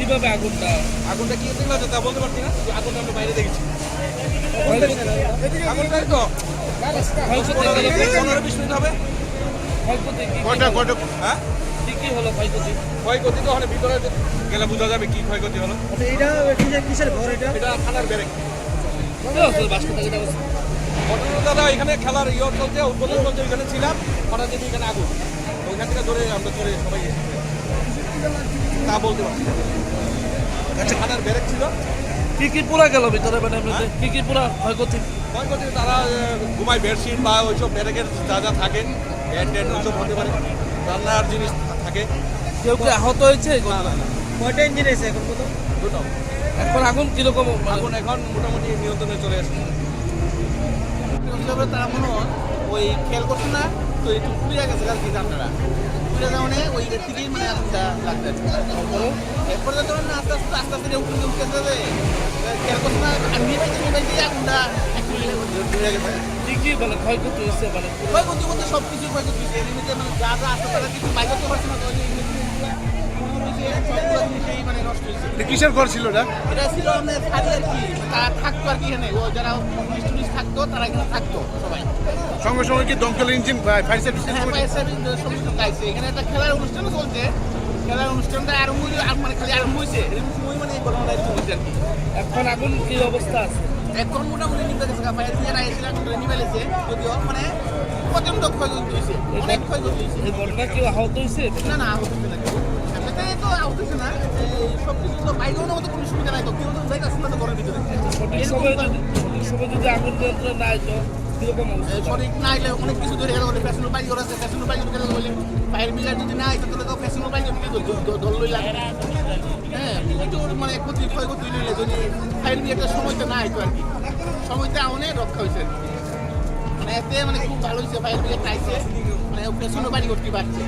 কিভাবে আগুনটা কি হচ্ছে তা বলতে পারছি না, আগুনটা আমরা বাইরে দেখেছি। আগুনটা তো 15-20 মিনিট হবে। ক্ষয়ক্ষতি হ্যাঁ, কি হলো ক্ষয়ক্ষতি? ক্ষয়ক্ষতি তো ওখানে ভিতরে গেলে বোঝা যাবে কি ক্ষয়ক্ষতি হলো। কিসের ঘর এটা? থানার ব্যারেক। বাস্তবতা ঘটনা দাদা এখানে খেলার চলছে, উদ্বোধন চলছে, ওইখানে ছিলাম, হঠাৎ যদি এখানে আগুন, ওইখান থেকে আমরা ধরে সবাই এসেছি। তা বলতে পারছি না। একটা থানার ব্যারেক ছিল। কি পুরা গেল ভিতরে, মানে কি পুরা ক্ষয়ক্ষতি? ক্ষয়ক্ষতি তারা ঘুমায় বেডশিট বা ওইসব ব্যারেকের যা যা থাকে, ব্যাট ট্যাট ওইসব হতে পারে, রান্নার জিনিস থাকে। কেউ কি আহত হয়েছে? কয়টা ইঞ্জিন আছে এখন কত? দুটো। এখন আগুন কিরকম? আগুন এখন মোটামুটি নিয়ন্ত্রণে চলে আসছে। তারা মনে হয় ওই খেয়াল করছে না, তো একটু পুড়ে গেছে আর কি জানটা পুড়ে যাওয়ানে ওই থেকেই মানে আগুনটা লাগবে। এরপরে ধরুন আস্তে আস্তে উঠতে খেয়াল করছে না, আমি আগুনটা পুড়ে গেছে। কি মানে ক্ষয়ক্ষতি হয়েছে? মানে ক্ষয়ক্ষতি বলতে সব কিছু ক্ষয়ক্ষতি হয়েছে, এমনিতে মানে যা যা আসতে পারে কিছু বাইক করতে পারছে না, মানে নষ্ট হয়েছে। কিসের ঘর ছিল এটা? এটা ছিল আমাদের ফাঁড়ি আর কি, তারা থাকতো আর কি এখানে, ও যারা পুলিশ টুলিশ থাকতো তারা এখানে থাকতো সবাই। সঙ্গে সঙ্গে কি দমকল ইঞ্জিন ফায়ার সার্ভিস? হ্যাঁ, ফায়ার সার্ভিস সমস্ত গাইছে। এখানে একটা খেলার অনুষ্ঠানও চলছে, খেলার অনুষ্ঠানটা আরম্ভ মানে খালি আরম্ভ হয়েছে, এরকম সময় মানে এই ঘটনাটা চলছে আর কি। এখন আগুন কি অবস্থা আছে? এখন মোটামুটি নিভে গেছে, ফায়ার ব্রিগেড এসে আগুনটা নিভে গেছে, যদিও মানে প্রচণ্ড ক্ষয়ক্ষতি হয়েছে, অনেক ক্ষয়ক্ষতি হয়েছে। এই ঘটনা কেউ আহত হয়েছে? না আহত হচ্ছে না কেউ, এমনিতে তো আহত হচ্ছে না, সব কিছু তো বাইরেও না, কোনো সুবিধা নাই, তো কেউ তো যাইতে আসলে তো ঘরের ভিতরে সঠিক সময় যদি আগুন নিয়ন্ত্রণ না হতো কিরকম অবস্থা? সঠিক না এলে অনেক কিছু ধরে গেল, ফ্যাশনের বাইক করা আছে, ফ্যাশনের বাইক গেলে বলে ফায়ার ব্রিগেড যদি না আসে তাহলে তো ফ্যাশনের বাইক দল লইলা। হ্যাঁ, প্রচুর মানে ক্ষয়ক্ষতি নিলে যদি ফায়ার ব্রিগেডের সময়তে না আইতো আর কি, সময়তে অনেক রক্ষা হয়েছে আর কি। মানে এতে মানে খুব ভালো হয়েছে, ফায়ার ব্রিগেড আইছে, মানে ফ্যাশনের বাড়ি করতে পারছে।